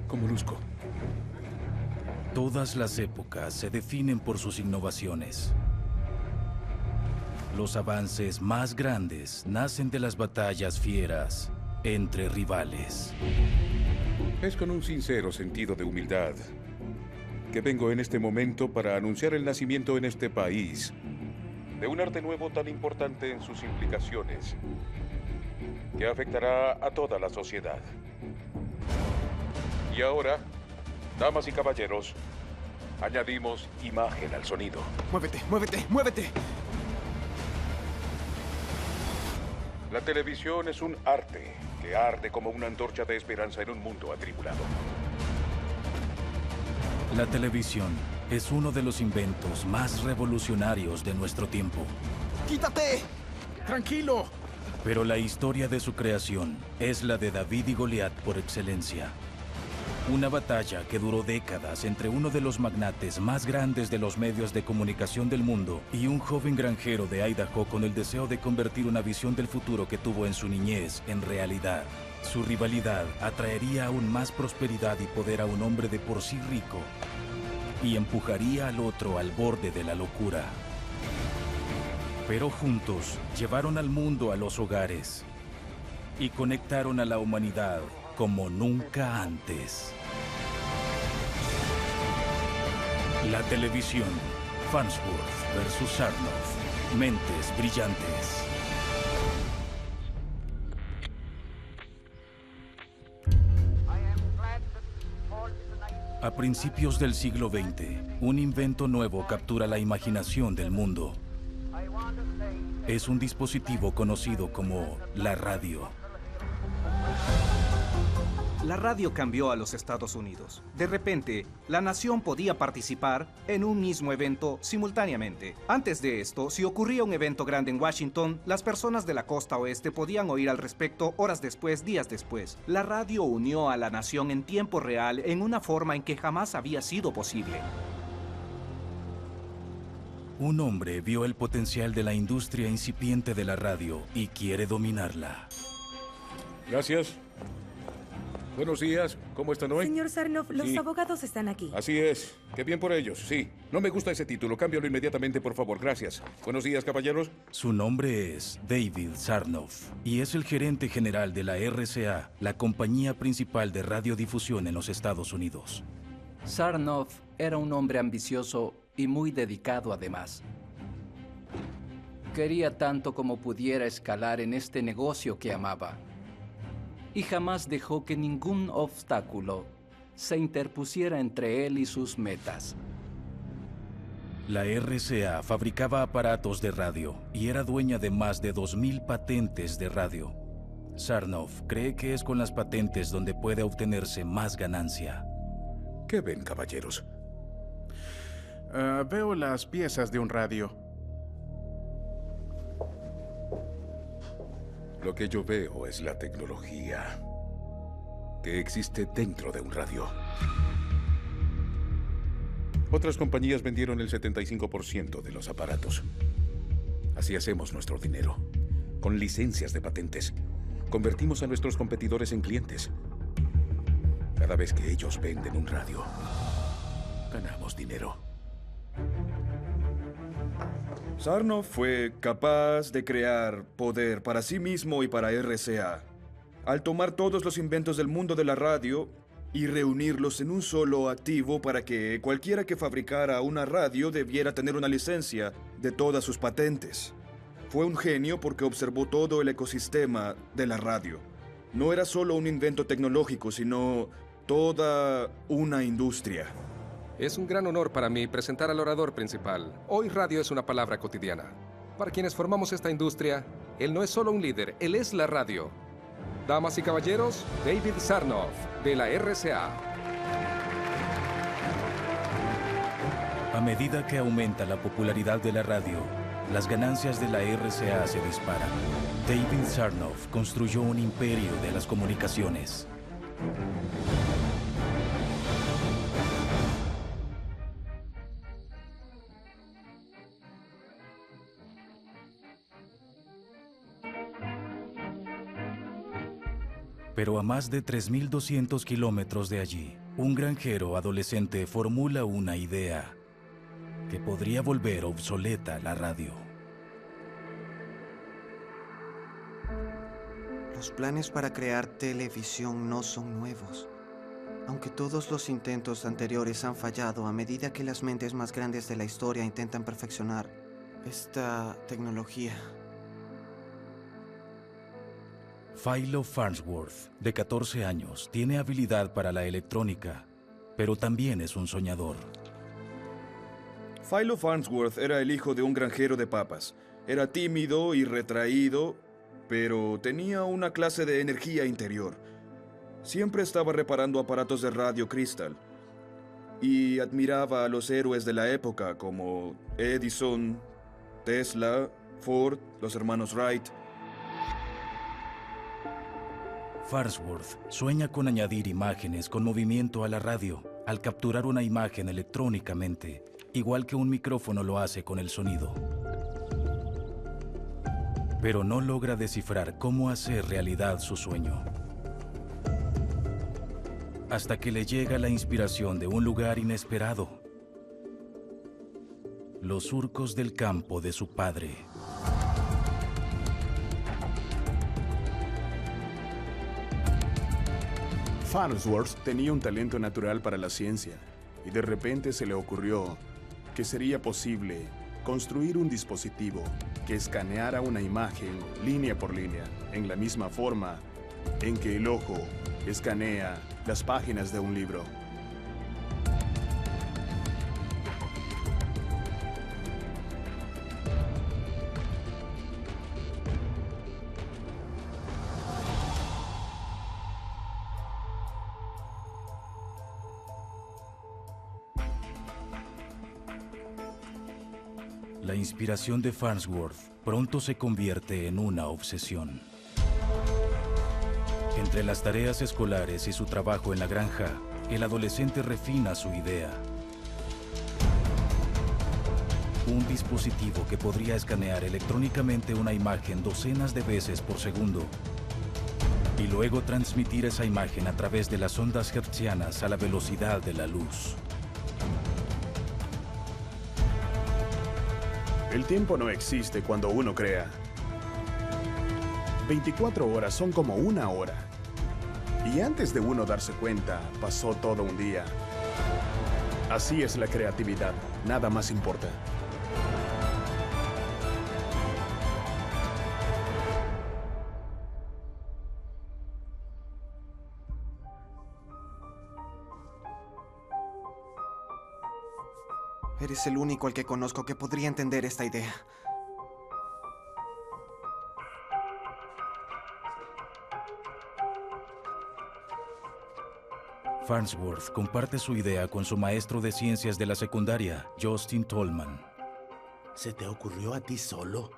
¿Cómo luzco? Todas las épocas se definen por sus innovaciones. Los avances más grandes nacen de las batallas fieras entre rivales. Es con un sincero sentido de humildad que vengo en este momento para anunciar el nacimiento en este país de un arte nuevo tan importante en sus implicaciones que afectará a toda la sociedad. Y ahora, damas y caballeros, añadimos imagen al sonido. ¡Muévete, muévete, muévete! La televisión es un arte que arde como una antorcha de esperanza en un mundo atribulado. La televisión es uno de los inventos más revolucionarios de nuestro tiempo. ¡Quítate! ¡Tranquilo! Pero la historia de su creación es la de David y Goliat por excelencia. Una batalla que duró décadas entre uno de los magnates más grandes de los medios de comunicación del mundo y un joven granjero de Idaho con el deseo de convertir una visión del futuro que tuvo en su niñez en realidad. Su rivalidad atraería aún más prosperidad y poder a un hombre de por sí rico y empujaría al otro al borde de la locura. Pero juntos llevaron al mundo a los hogares y conectaron a la humanidad como nunca antes. La televisión, Farnsworth versus Sarnoff, mentes brillantes. A principios del siglo XX, un invento nuevo captura la imaginación del mundo. Es un dispositivo conocido como la radio. La radio cambió a los Estados Unidos. De repente, la nación podía participar en un mismo evento simultáneamente. Antes de esto, si ocurría un evento grande en Washington, las personas de la costa oeste podían oír al respecto horas después, días después. La radio unió a la nación en tiempo real en una forma en que jamás había sido posible. Un hombre vio el potencial de la industria incipiente de la radio y quiere dominarla. Gracias. Buenos días. ¿Cómo están hoy? Señor Sarnoff, los Sí. abogados están aquí. Así es. Qué bien por ellos, sí. No me gusta ese título. Cámbialo inmediatamente, por favor. Gracias. Buenos días, caballeros. Su nombre es David Sarnoff y es el gerente general de la RCA, la compañía principal de radiodifusión en los Estados Unidos. Sarnoff era un hombre ambicioso y muy dedicado además. Quería tanto como pudiera escalar en este negocio que amaba. Y jamás dejó que ningún obstáculo se interpusiera entre él y sus metas. La RCA fabricaba aparatos de radio y era dueña de más de 2,000 patentes de radio. Sarnoff cree que es con las patentes donde puede obtenerse más ganancia. ¿Qué ven, caballeros? Veo las piezas de un radio. Lo que yo veo es la tecnología que existe dentro de un radio. Otras compañías vendieron el 75% de los aparatos. Así hacemos nuestro dinero. Con licencias de patentes. Convertimos a nuestros competidores en clientes. Cada vez que ellos venden un radio, ganamos dinero. Sarnoff fue capaz de crear poder para sí mismo y para RCA, al tomar todos los inventos del mundo de la radio y reunirlos en un solo activo para que cualquiera que fabricara una radio debiera tener una licencia de todas sus patentes. Fue un genio porque observó todo el ecosistema de la radio. No era solo un invento tecnológico, sino toda una industria. Es un gran honor para mí presentar al orador principal. Hoy radio es una palabra cotidiana. Para quienes formamos esta industria, él no es solo un líder, él es la radio. Damas y caballeros, David Sarnoff, de la RCA. A medida que aumenta la popularidad de la radio, las ganancias de la RCA se disparan. David Sarnoff construyó un imperio de las comunicaciones. Pero a más de 3.200 kilómetros de allí, un granjero adolescente formula una idea que podría volver obsoleta la radio. Los planes para crear televisión no son nuevos. Aunque todos los intentos anteriores han fallado a medida que las mentes más grandes de la historia intentan perfeccionar esta tecnología. Philo Farnsworth, de 14 años, tiene habilidad para la electrónica, pero también es un soñador. Philo Farnsworth era el hijo de un granjero de papas. Era tímido y retraído, pero tenía una clase de energía interior. Siempre estaba reparando aparatos de radio Crystal y admiraba a los héroes de la época como Edison, Tesla, Ford, los hermanos Wright. Farnsworth sueña con añadir imágenes con movimiento a la radio al capturar una imagen electrónicamente, igual que un micrófono lo hace con el sonido. Pero no logra descifrar cómo hacer realidad su sueño. Hasta que le llega la inspiración de un lugar inesperado: los surcos del campo de su padre. Farnsworth tenía un talento natural para la ciencia y de repente se le ocurrió que sería posible construir un dispositivo que escaneara una imagen línea por línea en la misma forma en que el ojo escanea las páginas de un libro. La inspiración de Farnsworth pronto se convierte en una obsesión. Entre las tareas escolares y su trabajo en la granja, el adolescente refina su idea. Un dispositivo que podría escanear electrónicamente una imagen docenas de veces por segundo y luego transmitir esa imagen a través de las ondas hertzianas a la velocidad de la luz. El tiempo no existe cuando uno crea. 24 horas son como una hora. Y antes de uno darse cuenta, pasó todo un día. Así es la creatividad, nada más importa. Eres el único al que conozco que podría entender esta idea. Farnsworth comparte su idea con su maestro de ciencias de la secundaria, Justin Tolman. ¿Se te ocurrió a ti solo?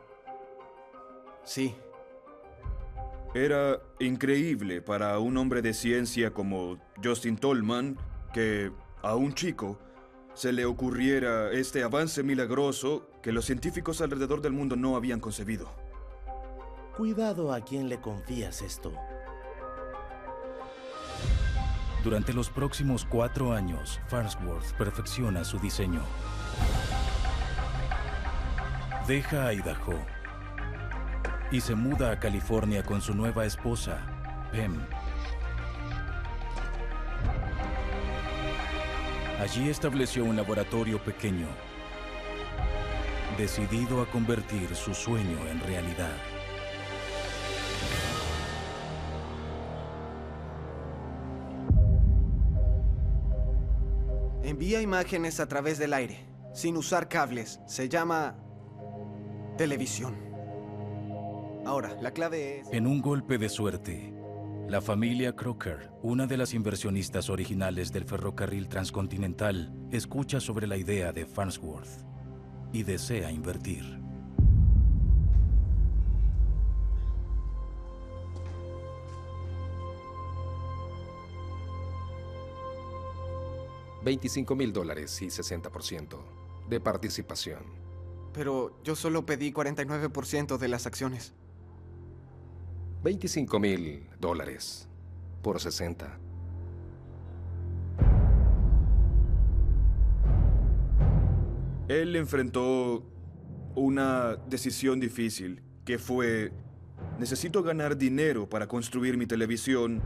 Sí. Era increíble para un hombre de ciencia como Justin Tolman que a un chico se le ocurriera este avance milagroso que los científicos alrededor del mundo no habían concebido. Cuidado a quien le confías esto. Durante los próximos 4 años, Farnsworth perfecciona su diseño. Deja Idaho y se muda a California con su nueva esposa, Pam. Allí estableció un laboratorio pequeño, decidido a convertir su sueño en realidad. Envía imágenes a través del aire, sin usar cables. Se llama televisión. Ahora, la clave es... En un golpe de suerte, la familia Crocker, una de las inversionistas originales del ferrocarril transcontinental, escucha sobre la idea de Farnsworth y desea invertir. $25,000 y 60% de participación. Pero yo solo pedí 49% de las acciones. $25,000. por 60. Él enfrentó una decisión difícil, que fue: necesito ganar dinero para construir mi televisión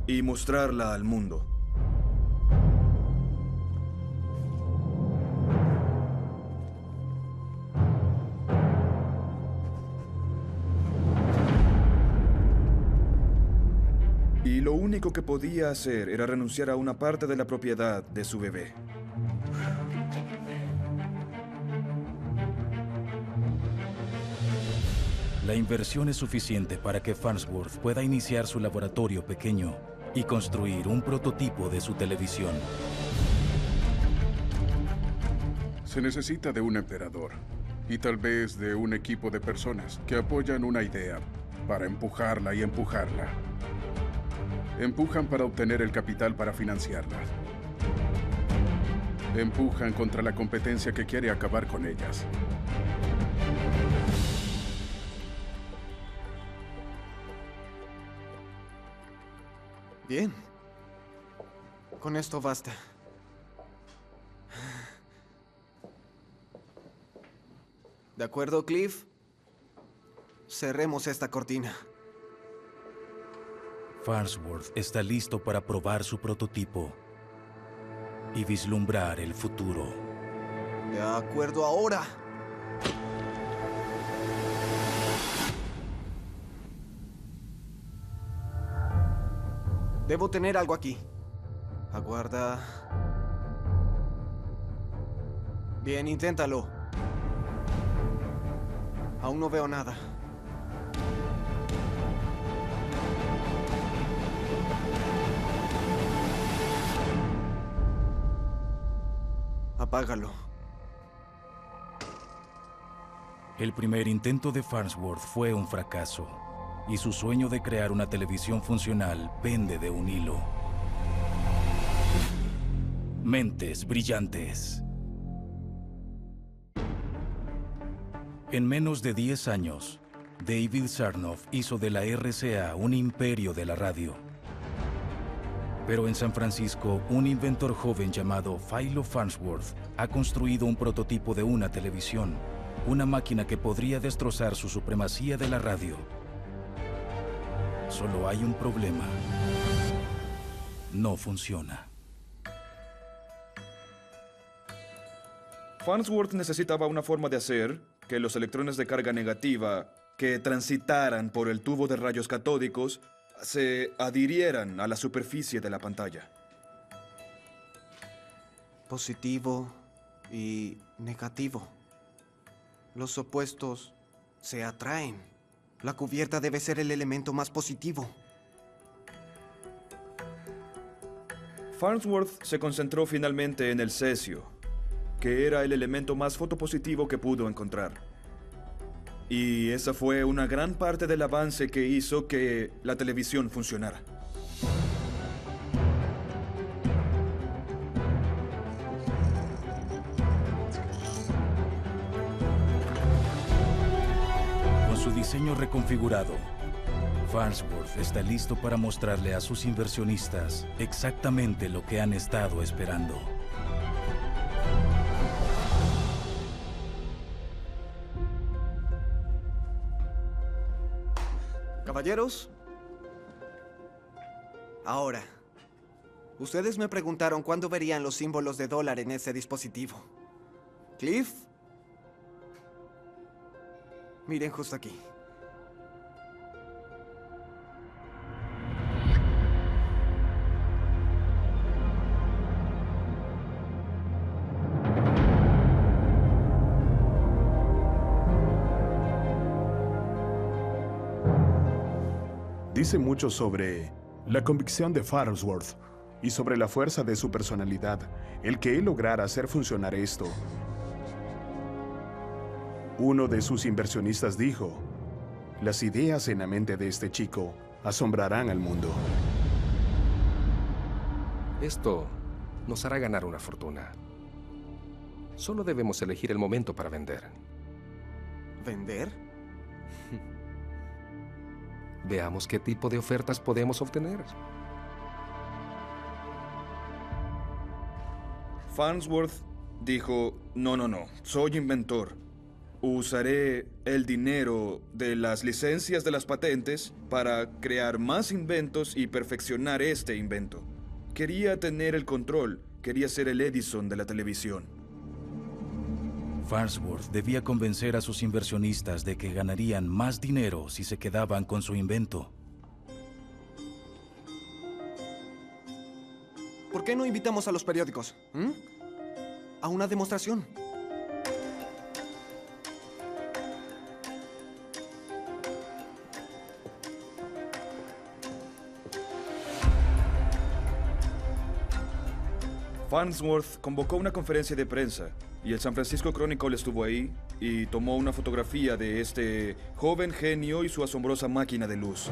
y mostrarla al mundo. Y lo único que podía hacer era renunciar a una parte de la propiedad de su bebé. La inversión es suficiente para que Farnsworth pueda iniciar su laboratorio pequeño y construir un prototipo de su televisión. Se necesita de un emperador y tal vez de un equipo de personas que apoyan una idea para empujarla y empujarla. Empujan para obtener el capital para financiarla. Empujan contra la competencia que quiere acabar con ellas. Bien. Con esto basta. ¿De acuerdo, Cliff? Cerremos esta cortina. Farnsworth está listo para probar su prototipo y vislumbrar el futuro. De acuerdo ahora. Debo tener algo aquí. Aguarda. Bien, inténtalo. Aún no veo nada. Apágalo. El primer intento de Farnsworth fue un fracaso, y su sueño de crear una televisión funcional pende de un hilo. Mentes brillantes. En menos de 10 años, David Sarnoff hizo de la RCA un imperio de la radio. Pero en San Francisco, un inventor joven llamado Philo Farnsworth ha construido un prototipo de una televisión, una máquina que podría destrozar su supremacía de la radio. Solo hay un problema. No funciona. Farnsworth necesitaba una forma de hacer que los electrones de carga negativa que transitaran por el tubo de rayos catódicos se adhirieran a la superficie de la pantalla. Positivo y negativo. Los opuestos se atraen. La cubierta debe ser el elemento más positivo. Farnsworth se concentró finalmente en el cesio, que era el elemento más fotopositivo que pudo encontrar. Y esa fue una gran parte del avance que hizo que la televisión funcionara. Con su diseño reconfigurado, Farnsworth está listo para mostrarle a sus inversionistas exactamente lo que han estado esperando. Caballeros, ahora, ustedes me preguntaron cuándo verían los símbolos de dólar en ese dispositivo. Cliff, miren justo aquí. Dice mucho sobre la convicción de Farnsworth y sobre la fuerza de su personalidad, el que él lograra hacer funcionar esto. Uno de sus inversionistas dijo: las ideas en la mente de este chico asombrarán al mundo. Esto nos hará ganar una fortuna. Solo debemos elegir el momento para vender. ¿Vender? Veamos qué tipo de ofertas podemos obtener. Farnsworth dijo, no, soy inventor. Usaré el dinero de las licencias de las patentes para crear más inventos y perfeccionar este invento. Quería tener el control, quería ser el Edison de la televisión. Farnsworth debía convencer a sus inversionistas de que ganarían más dinero si se quedaban con su invento. ¿Por qué no invitamos a los periódicos? A una demostración. Farnsworth convocó una conferencia de prensa y el San Francisco Chronicle estuvo ahí y tomó una fotografía de este joven genio y su asombrosa máquina de luz.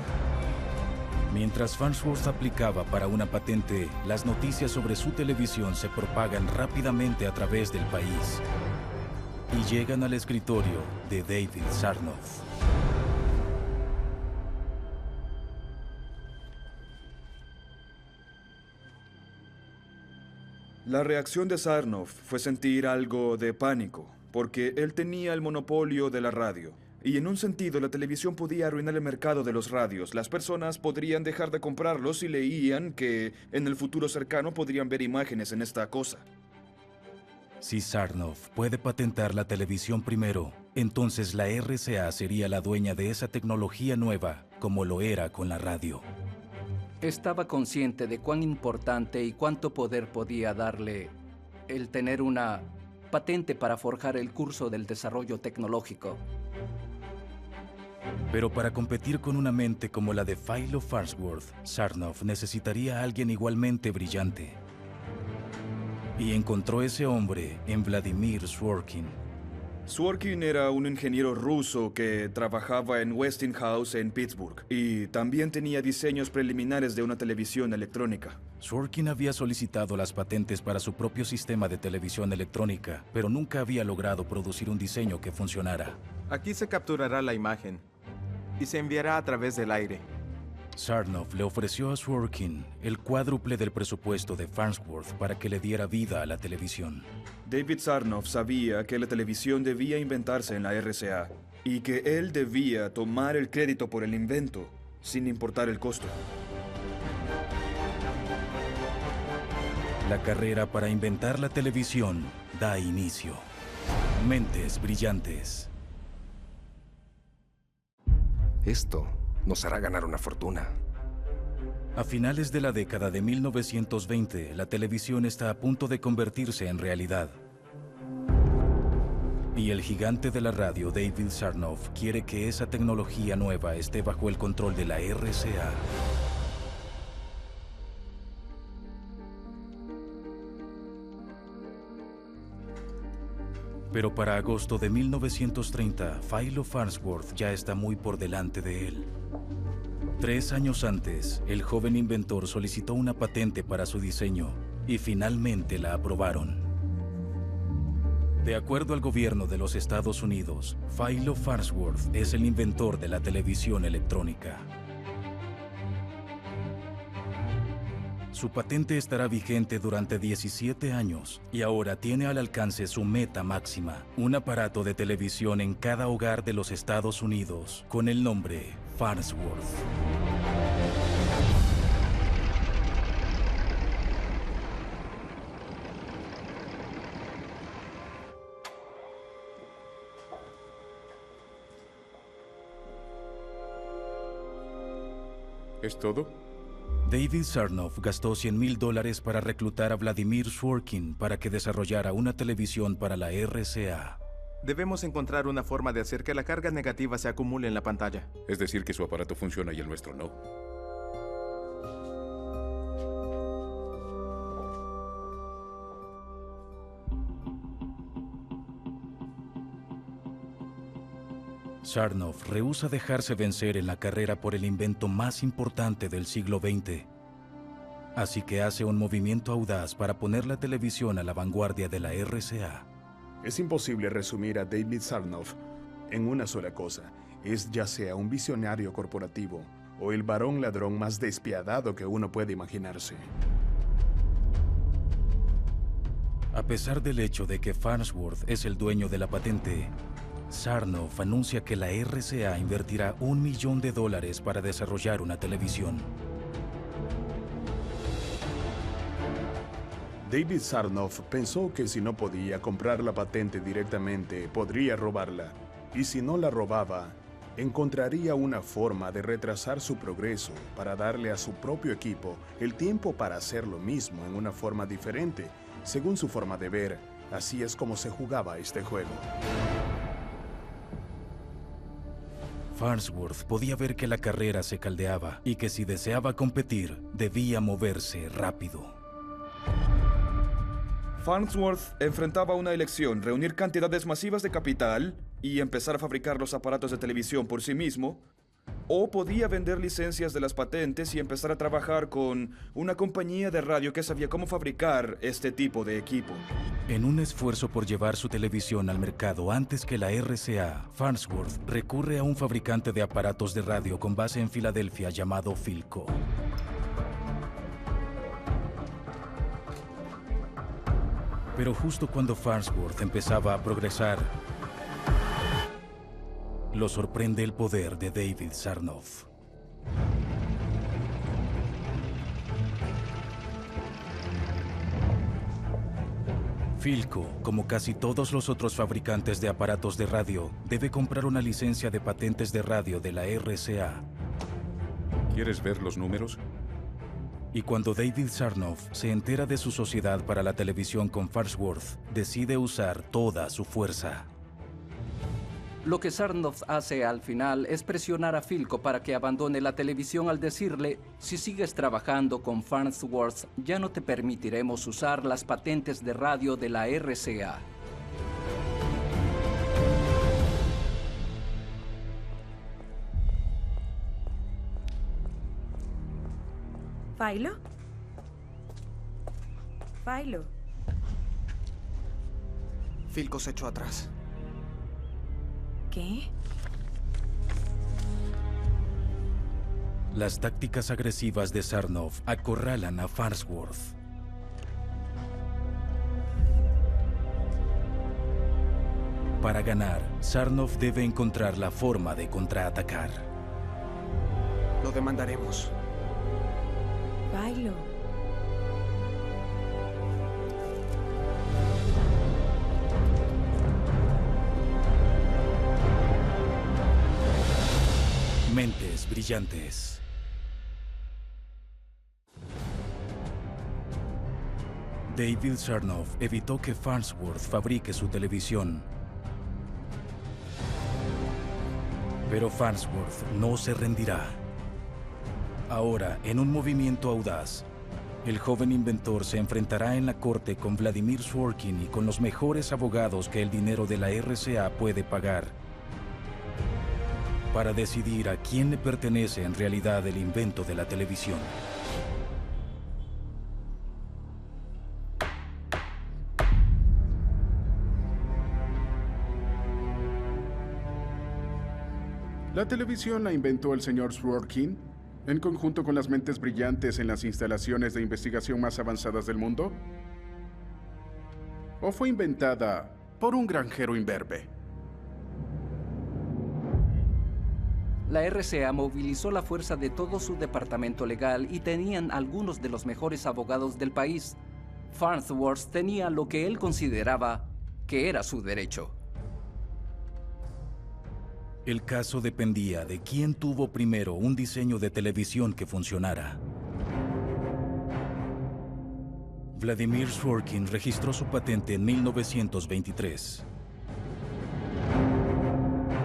Mientras Farnsworth aplicaba para una patente, las noticias sobre su televisión se propagan rápidamente a través del país y llegan al escritorio de David Sarnoff. La reacción de Sarnoff fue sentir algo de pánico, porque él tenía el monopolio de la radio. Y en un sentido, la televisión podía arruinar el mercado de los radios. Las personas podrían dejar de comprarlos si leían que en el futuro cercano podrían ver imágenes en esta cosa. Si Sarnoff puede patentar la televisión primero, entonces la RCA sería la dueña de esa tecnología nueva, como lo era con la radio. Estaba consciente de cuán importante y cuánto poder podía darle el tener una patente para forjar el curso del desarrollo tecnológico. Pero para competir con una mente como la de Philo Farnsworth, Sarnoff necesitaría a alguien igualmente brillante. Y encontró ese hombre en Vladimir Sworkin. Sworkin era un ingeniero ruso que trabajaba en Westinghouse en Pittsburgh y también tenía diseños preliminares de una televisión electrónica. Sworkin había solicitado las patentes para su propio sistema de televisión electrónica, pero nunca había logrado producir un diseño que funcionara. Aquí se capturará la imagen y se enviará a través del aire. Sarnoff le ofreció a Sworkin el cuádruple del presupuesto de Farnsworth para que le diera vida a la televisión. David Sarnoff sabía que la televisión debía inventarse en la RCA y que él debía tomar el crédito por el invento, sin importar el costo. La carrera para inventar la televisión da inicio. Mentes brillantes. Esto nos hará ganar una fortuna. A finales de la década de 1920, la televisión está a punto de convertirse en realidad. Y el gigante de la radio, David Sarnoff, quiere que esa tecnología nueva esté bajo el control de la RCA. Pero para agosto de 1930, Philo Farnsworth ya está muy por delante de él. 3 años antes, el joven inventor solicitó una patente para su diseño y finalmente la aprobaron. De acuerdo al gobierno de los Estados Unidos, Philo Farnsworth es el inventor de la televisión electrónica. Su patente estará vigente durante 17 años y ahora tiene al alcance su meta máxima, un aparato de televisión en cada hogar de los Estados Unidos con el nombre Farnsworth. ¿Es todo? David Sarnoff gastó $100,000 para reclutar a Vladimir Sworkin para que desarrollara una televisión para la RCA. Debemos encontrar una forma de hacer que la carga negativa se acumule en la pantalla. Es decir, que su aparato funciona y el nuestro no. Sarnoff rehúsa dejarse vencer en la carrera por el invento más importante del siglo XX. Así que hace un movimiento audaz para poner la televisión a la vanguardia de la RCA. Es imposible resumir a David Sarnoff en una sola cosa. Es ya sea un visionario corporativo o el varón ladrón más despiadado que uno puede imaginarse. A pesar del hecho de que Farnsworth es el dueño de la patente, Sarnoff anuncia que la RCA invertirá $1 millón para desarrollar una televisión. David Sarnoff pensó que si no podía comprar la patente directamente, podría robarla. Y si no la robaba, encontraría una forma de retrasar su progreso para darle a su propio equipo el tiempo para hacer lo mismo en una forma diferente. Según su forma de ver, así es como se jugaba este juego. Farnsworth podía ver que la carrera se caldeaba y que si deseaba competir, debía moverse rápido. Farnsworth enfrentaba una elección: reunir cantidades masivas de capital y empezar a fabricar los aparatos de televisión por sí mismo, o podía vender licencias de las patentes y empezar a trabajar con una compañía de radio que sabía cómo fabricar este tipo de equipo. En un esfuerzo por llevar su televisión al mercado antes que la RCA, Farnsworth recurre a un fabricante de aparatos de radio con base en Filadelfia llamado Philco. Pero justo cuando Farnsworth empezaba a progresar, lo sorprende el poder de David Sarnoff. Philco, como casi todos los otros fabricantes de aparatos de radio, debe comprar una licencia de patentes de radio de la RCA. ¿Quieres ver los números? Y cuando David Sarnoff se entera de su sociedad para la televisión con Farnsworth, decide usar toda su fuerza. Lo que Sarnoff hace al final es presionar a Philco para que abandone la televisión al decirle: si sigues trabajando con Farnsworth, ya no te permitiremos usar las patentes de radio de la RCA. ¿Philo? ¿Philo? Philco se echó atrás. ¿Qué? Las tácticas agresivas de Sarnoff acorralan a Farnsworth. Para ganar, Sarnoff debe encontrar la forma de contraatacar. Lo demandaremos. Philo. Mentes brillantes. David Sarnoff evitó que Farnsworth fabrique su televisión. Pero Farnsworth no se rendirá. Ahora, en un movimiento audaz, el joven inventor se enfrentará en la corte con Vladimir Sworkin y con los mejores abogados que el dinero de la RCA puede pagar, para decidir a quién le pertenece en realidad el invento de la televisión. La televisión la inventó el señor Sworkin en conjunto con las mentes brillantes en las instalaciones de investigación más avanzadas del mundo. ¿O fue inventada por un granjero imberbe? La RCA movilizó la fuerza de todo su departamento legal y tenían algunos de los mejores abogados del país. Farnsworth tenía lo que él consideraba que era su derecho. El caso dependía de quién tuvo primero un diseño de televisión que funcionara. Vladimir Sworkin registró su patente en 1923.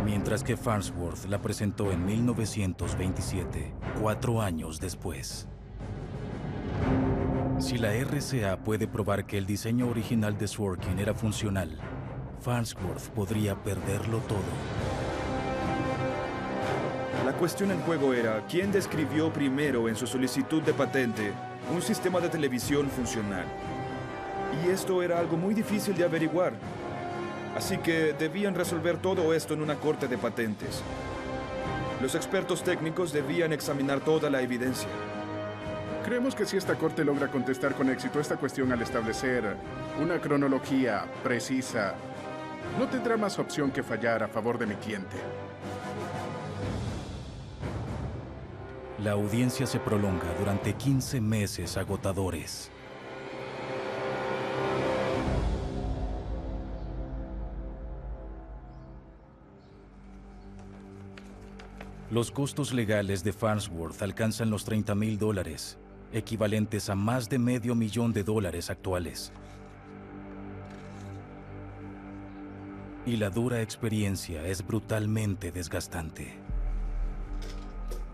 Mientras que Farnsworth la presentó en 1927, 4 años después. Si la RCA puede probar que el diseño original de Sworkin era funcional, Farnsworth podría perderlo todo. La cuestión en juego era quién describió primero en su solicitud de patente un sistema de televisión funcional. Y esto era algo muy difícil de averiguar. Así que debían resolver todo esto en una corte de patentes. Los expertos técnicos debían examinar toda la evidencia. Creemos que si esta corte logra contestar con éxito esta cuestión al establecer una cronología precisa, no tendrá más opción que fallar a favor de mi cliente. La audiencia se prolonga durante 15 meses agotadores. Los costos legales de Farnsworth alcanzan los $30,000, equivalentes a más de $500,000 actuales. Y la dura experiencia es brutalmente desgastante.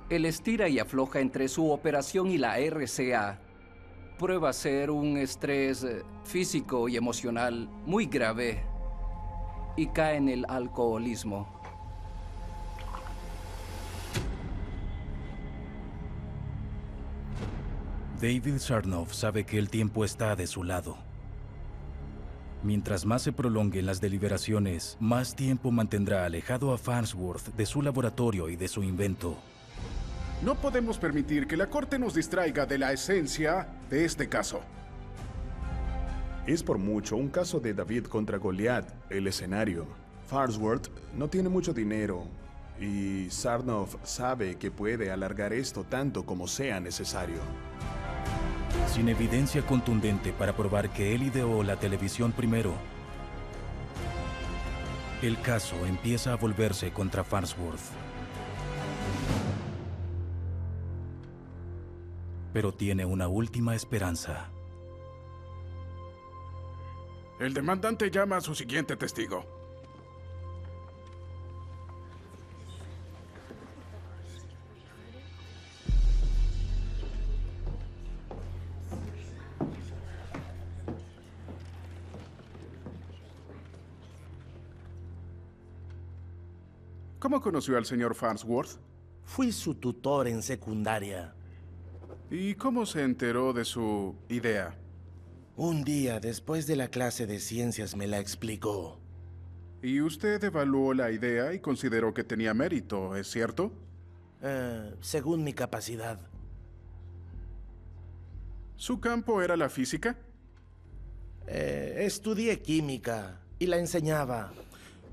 El estira y afloja entre su operación y la RCA prueba ser un estrés físico y emocional muy grave y cae en el alcoholismo. David Sarnoff sabe que el tiempo está de su lado. Mientras más se prolonguen las deliberaciones, más tiempo mantendrá alejado a Farnsworth de su laboratorio y de su invento. No podemos permitir que la corte nos distraiga de la esencia de este caso. Es por mucho un caso de David contra Goliat, el escenario. Farnsworth no tiene mucho dinero y Sarnoff sabe que puede alargar esto tanto como sea necesario. Sin evidencia contundente para probar que él ideó la televisión primero, el caso empieza a volverse contra Farnsworth. Pero tiene una última esperanza. El demandante llama a su siguiente testigo. ¿Cómo conoció al señor Farnsworth? Fui su tutor en secundaria. ¿Y cómo se enteró de su idea? Un día, después de la clase de ciencias, me la explicó. ¿Y usted evaluó la idea y consideró que tenía mérito, es cierto? Según mi capacidad. ¿Su campo era la física? Estudié química y la enseñaba.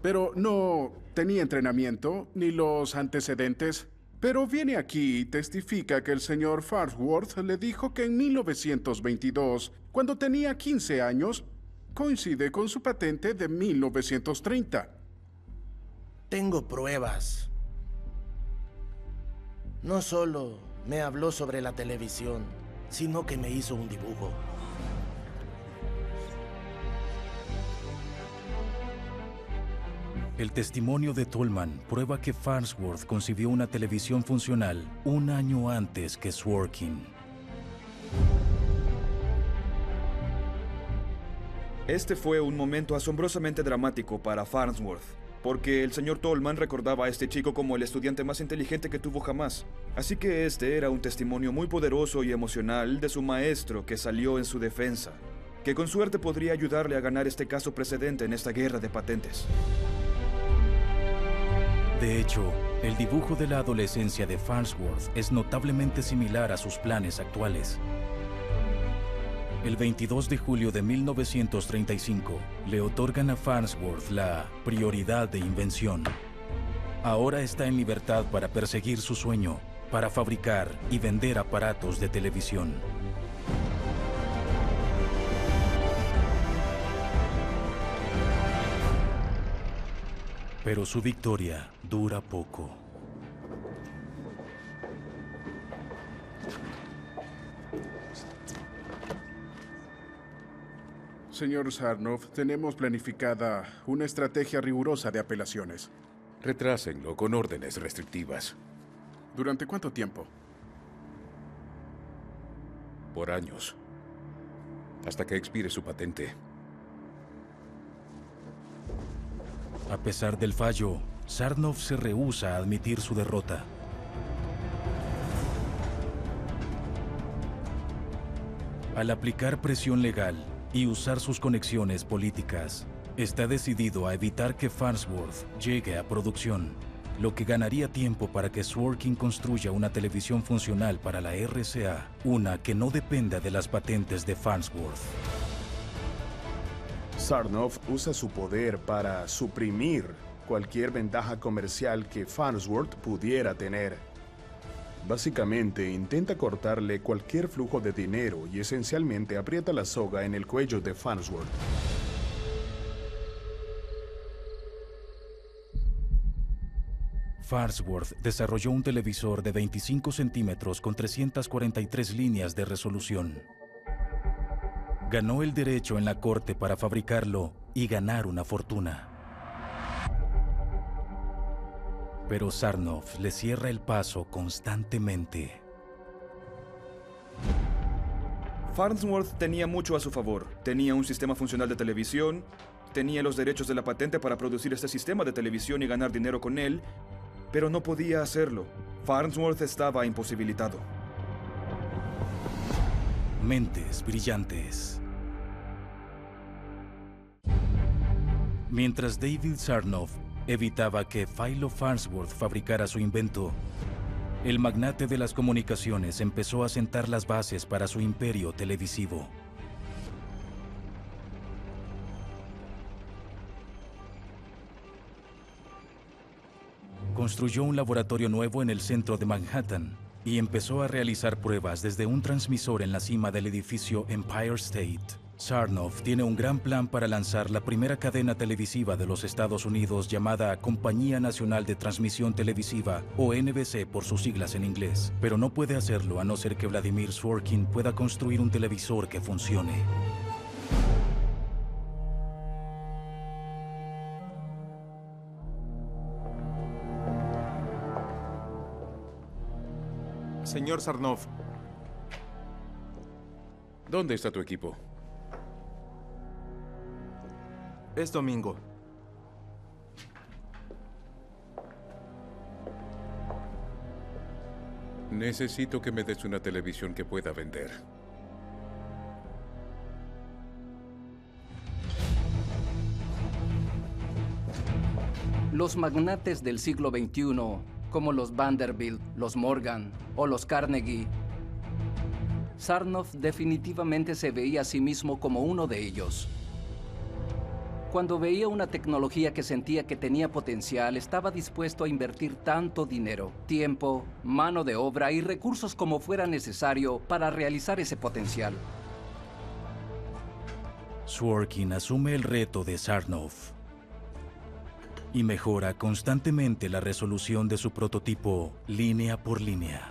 Pero no tenía entrenamiento ni los antecedentes. Pero viene aquí y testifica que el señor Farnsworth le dijo que en 1922, cuando tenía 15 años, coincide con su patente de 1930. Tengo pruebas. No solo me habló sobre la televisión, sino que me hizo un dibujo. El testimonio de Tolman prueba que Farnsworth concibió una televisión funcional un año antes que Sworkin. Este fue un momento asombrosamente dramático para Farnsworth, porque el señor Tolman recordaba a este chico como el estudiante más inteligente que tuvo jamás. Así que este era un testimonio muy poderoso y emocional de su maestro que salió en su defensa, que con suerte podría ayudarle a ganar este caso precedente en esta guerra de patentes. De hecho, el dibujo de la adolescencia de Farnsworth es notablemente similar a sus planes actuales. El 22 de julio de 1935, le otorgan a Farnsworth la prioridad de invención. Ahora está en libertad para perseguir su sueño, para fabricar y vender aparatos de televisión. Pero su victoria dura poco. Señor Sarnoff, tenemos planificada una estrategia rigurosa de apelaciones. Retrásenlo con órdenes restrictivas. ¿Durante cuánto tiempo? Por años. Hasta que expire su patente. A pesar del fallo, Sarnoff se rehúsa a admitir su derrota. Al aplicar presión legal y usar sus conexiones políticas, está decidido a evitar que Farnsworth llegue a producción. lo que ganaría tiempo para que Sworkin construya una televisión funcional para la RCA, una que no dependa de las patentes de Farnsworth. Sarnoff usa su poder para suprimir cualquier ventaja comercial que Farnsworth pudiera tener. Básicamente, intenta cortarle cualquier flujo de dinero y esencialmente aprieta la soga en el cuello de Farnsworth. Farnsworth desarrolló un televisor de 25 centímetros con 343 líneas de resolución. Ganó el derecho en la corte para fabricarlo y ganar una fortuna. Pero Sarnoff le cierra el paso constantemente. Farnsworth tenía mucho a su favor. Tenía un sistema funcional de televisión, tenía los derechos de la patente para producir este sistema de televisión y ganar dinero con él, pero no podía hacerlo. Farnsworth estaba imposibilitado. Mentes brillantes. Mientras David Sarnoff evitaba que Philo Farnsworth fabricara su invento, el magnate de las comunicaciones empezó a sentar las bases para su imperio televisivo. Construyó un laboratorio nuevo en el centro de Manhattan y empezó a realizar pruebas desde un transmisor en la cima del edificio Empire State. Sarnoff tiene un gran plan para lanzar la primera cadena televisiva de los Estados Unidos llamada Compañía Nacional de Transmisión Televisiva, o NBC por sus siglas en inglés, pero no puede hacerlo a no ser que Vladimir Sworkin pueda construir un televisor que funcione. Señor Sarnoff. ¿Dónde está tu equipo? Es domingo. Necesito que me des una televisión que pueda vender. Los magnates del siglo XXI, como los Vanderbilt, los Morgan o los Carnegie, Sarnoff definitivamente se veía a sí mismo como uno de ellos. Cuando veía una tecnología que sentía que tenía potencial, estaba dispuesto a invertir tanto dinero, tiempo, mano de obra y recursos como fuera necesario para realizar ese potencial. Sworkin asume el reto de Sarnoff y mejora constantemente la resolución de su prototipo línea por línea.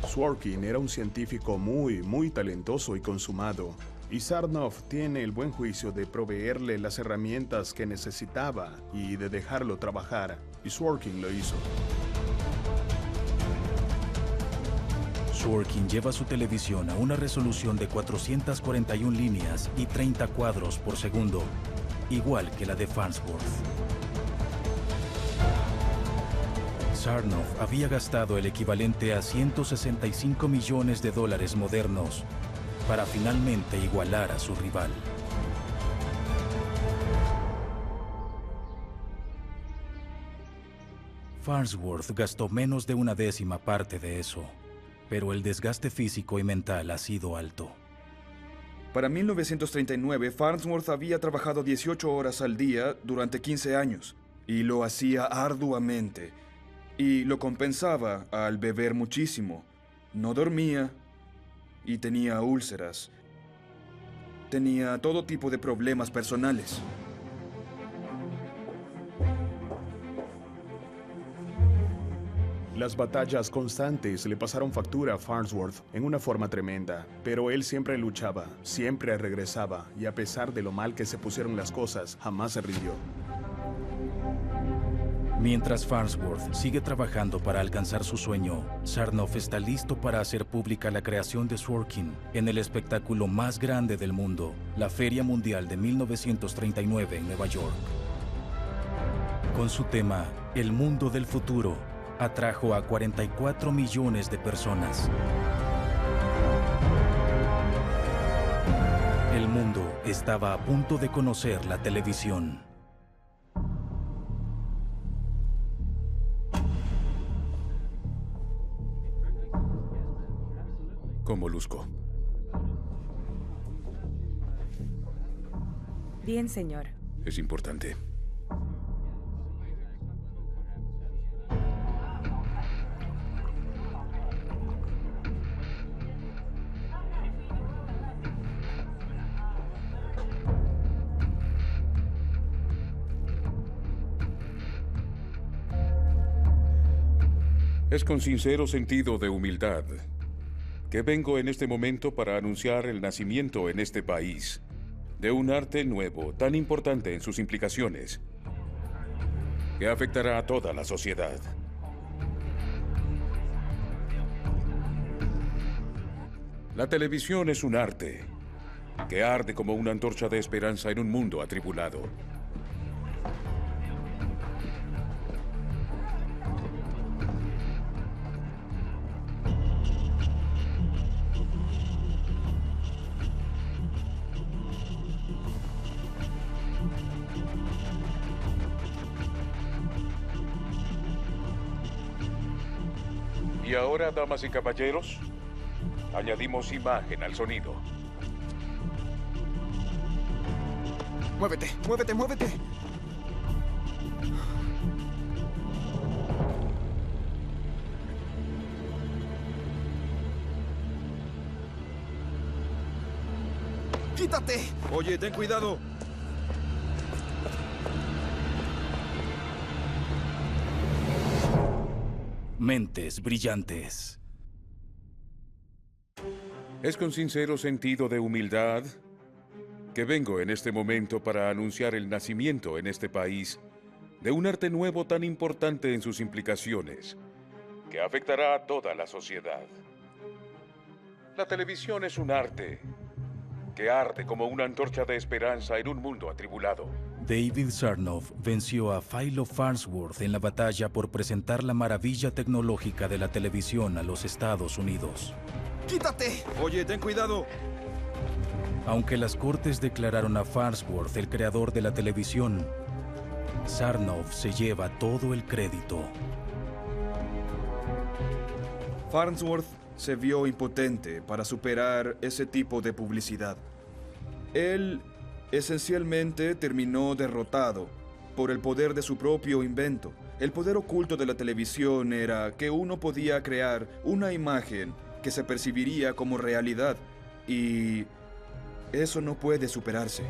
Sworkin era un científico muy talentoso y consumado, y Sarnoff tiene el buen juicio de proveerle las herramientas que necesitaba y de dejarlo trabajar, y Sworkin lo hizo. Sworkin lleva su televisión a una resolución de 441 líneas y 30 cuadros por segundo, igual que la de Farnsworth. Sarnoff había gastado el equivalente a $165 millones modernos para finalmente igualar a su rival. Farnsworth gastó menos de una décima parte de eso, pero el desgaste físico y mental ha sido alto. Para 1939, Farnsworth había trabajado 18 horas al día durante 15 años, y lo hacía arduamente, y lo compensaba al beber muchísimo. No dormía, y tenía úlceras. Tenía todo tipo de problemas personales. Las batallas constantes le pasaron factura a Farnsworth en una forma tremenda, pero él siempre luchaba, siempre regresaba, y a pesar de lo mal que se pusieron las cosas, jamás se rindió. Mientras Farnsworth sigue trabajando para alcanzar su sueño, Sarnoff está listo para hacer pública la creación de Sworkin en el espectáculo más grande del mundo, la Feria Mundial de 1939 en Nueva York. Con su tema, El Mundo del Futuro, atrajo a 44 millones de personas. El mundo estaba a punto de conocer la televisión. ¿Cómo luzco? Bien, señor. Es importante. Es con sincero sentido de humildad que vengo en este momento para anunciar el nacimiento en este país de un arte nuevo tan importante en sus implicaciones que afectará a toda la sociedad. La televisión es un arte que arde como una antorcha de esperanza en un mundo atribulado. Y ahora, damas y caballeros, añadimos imagen al sonido. ¡Muévete! ¡Muévete! ¡Muévete! ¡Quítate! Oye, ten cuidado. Mentes brillantes. Es con sincero sentido de humildad que vengo en este momento para anunciar el nacimiento en este país de un arte nuevo tan importante en sus implicaciones que afectará a toda la sociedad. La televisión es un arte que arde como una antorcha de esperanza en un mundo atribulado. David Sarnoff venció a Philo Farnsworth en la batalla por presentar la maravilla tecnológica de la televisión a los Estados Unidos. ¡Quítate! Oye, ten cuidado. Aunque las cortes declararon a Farnsworth el creador de la televisión, Sarnoff se lleva todo el crédito. Farnsworth se vio impotente para superar ese tipo de publicidad. Él esencialmente terminó derrotado por el poder de su propio invento. El poder oculto de la televisión era que uno podía crear una imagen que se percibiría como realidad, y eso no puede superarse.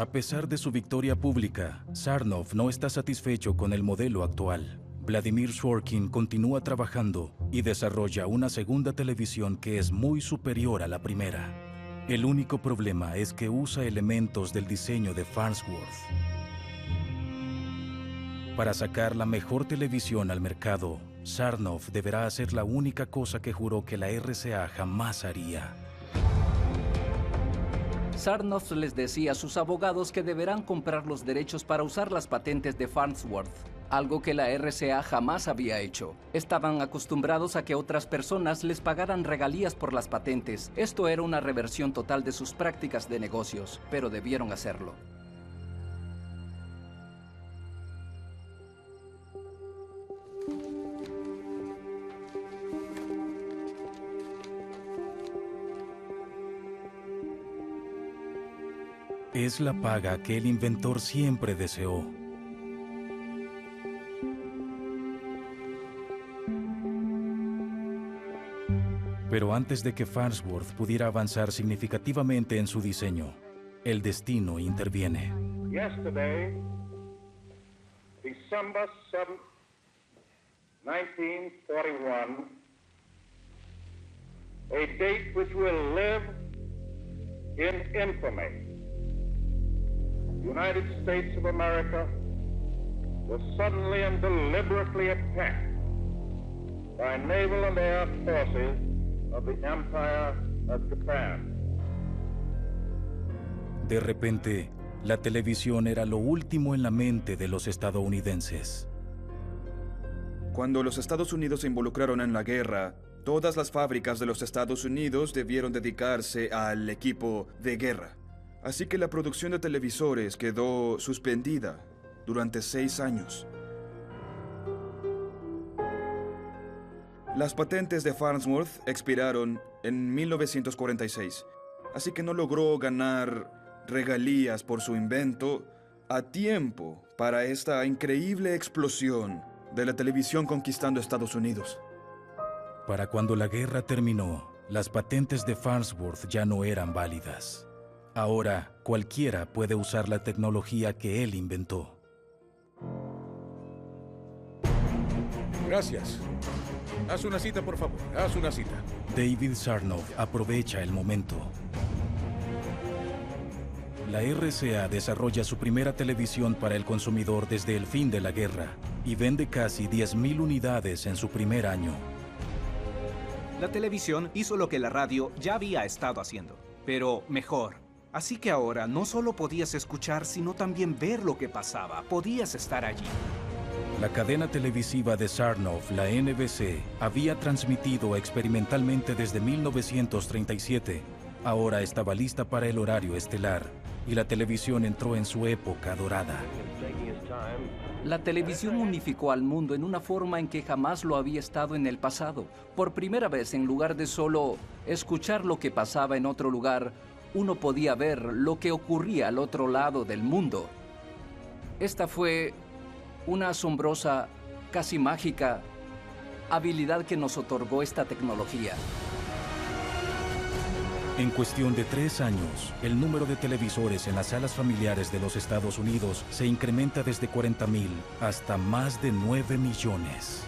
A pesar de su victoria pública, Sarnoff no está satisfecho con el modelo actual. Vladimir Shorkin continúa trabajando y desarrolla una segunda televisión que es muy superior a la primera. El único problema es que usa elementos del diseño de Farnsworth. Para sacar la mejor televisión al mercado, Sarnoff deberá hacer la única cosa que juró que la RCA jamás haría. Sarnoff les decía a sus abogados que deberán comprar los derechos para usar las patentes de Farnsworth, algo que la RCA jamás había hecho. Estaban acostumbrados a que otras personas les pagaran regalías por las patentes. Esto era una reversión total de sus prácticas de negocios, pero debieron hacerlo. Es la paga que el inventor siempre deseó. Pero antes de que Farnsworth pudiera avanzar significativamente en su diseño, el destino interviene. Yesterday, December 7th, 1941, a date which will live in infamy. The United States of America was suddenly and deliberately attacked by naval and air forces of the Empire of Japan. De repente, la televisión era lo último en la mente de los estadounidenses. Cuando los Estados Unidos se involucraron en la guerra, todas las fábricas de los Estados Unidos debieron dedicarse al equipo de guerra. Así que la producción de televisores quedó suspendida durante 6 años. Las patentes de Farnsworth expiraron en 1946, así que no logró ganar regalías por su invento a tiempo para esta increíble explosión de la televisión conquistando Estados Unidos. Para cuando la guerra terminó, las patentes de Farnsworth ya no eran válidas. Ahora, cualquiera puede usar la tecnología que él inventó. Gracias. Haz una cita, por favor. Haz una cita. David Sarnoff aprovecha el momento. La RCA desarrolla su primera televisión para el consumidor desde el fin de la guerra y vende casi 10,000 unidades en su primer año. La televisión hizo lo que la radio ya había estado haciendo, pero mejor. Así que ahora no solo podías escuchar, sino también ver lo que pasaba. Podías estar allí. La cadena televisiva de Sarnoff, la NBC, había transmitido experimentalmente desde 1937. Ahora estaba lista para el horario estelar y la televisión entró en su época dorada. La televisión unificó al mundo en una forma en que jamás lo había estado en el pasado. Por primera vez, en lugar de solo escuchar lo que pasaba en otro lugar, uno podía ver lo que ocurría al otro lado del mundo. Esta fue una asombrosa, casi mágica, habilidad que nos otorgó esta tecnología. En cuestión de 3 años, el número de televisores en las salas familiares de los Estados Unidos se incrementa desde 40,000 hasta más de 9 millones.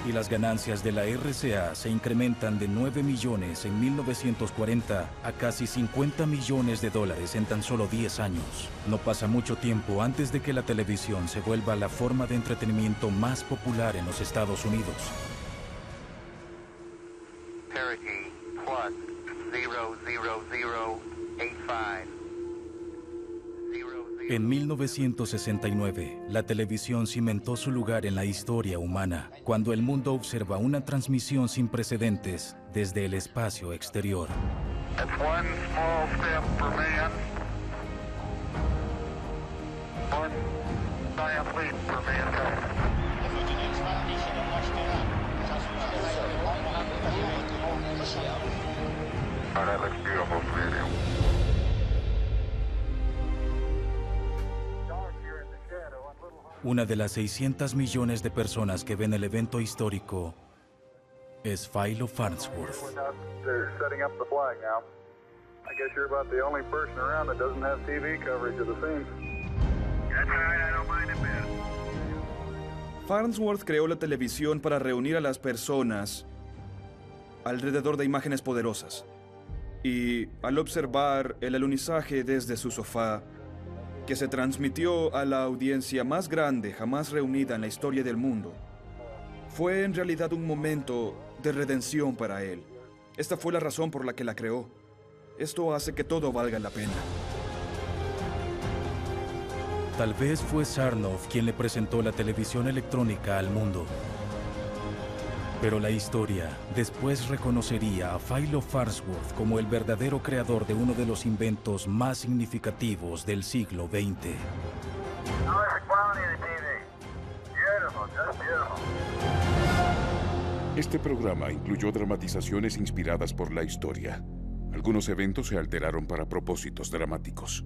Y las ganancias de la RCA se incrementan de 9 millones en 1940 a casi 50 millones de dólares en tan solo 10 años. No pasa mucho tiempo antes de que la televisión se vuelva la forma de entretenimiento más popular en los Estados Unidos. Parity plus 00085. En 1969, la televisión cimentó su lugar en la historia humana, cuando el mundo observa una transmisión sin precedentes desde el espacio exterior. That's one small step for man, one giant leap for mankind. Oh, that looks beautiful, video. Una de las 600 millones de personas que ven el evento histórico es Philo Farnsworth. They're setting up the flag now. I guess you're about the only person around that doesn't have TV coverage of the scene. That's all right, I don't mind a bit. Farnsworth creó la televisión para reunir a las personas alrededor de imágenes poderosas. Y al observar el alunizaje desde su sofá, que se transmitió a la audiencia más grande jamás reunida en la historia del mundo, fue en realidad un momento de redención para él. Esta fue la razón por la que la creó. Esto hace que todo valga la pena. Tal vez fue Sarnoff quien le presentó la televisión electrónica al mundo. Pero la historia después reconocería a Philo Farnsworth como el verdadero creador de uno de los inventos más significativos del siglo XX. Este programa incluyó dramatizaciones inspiradas por la historia. Algunos eventos se alteraron para propósitos dramáticos.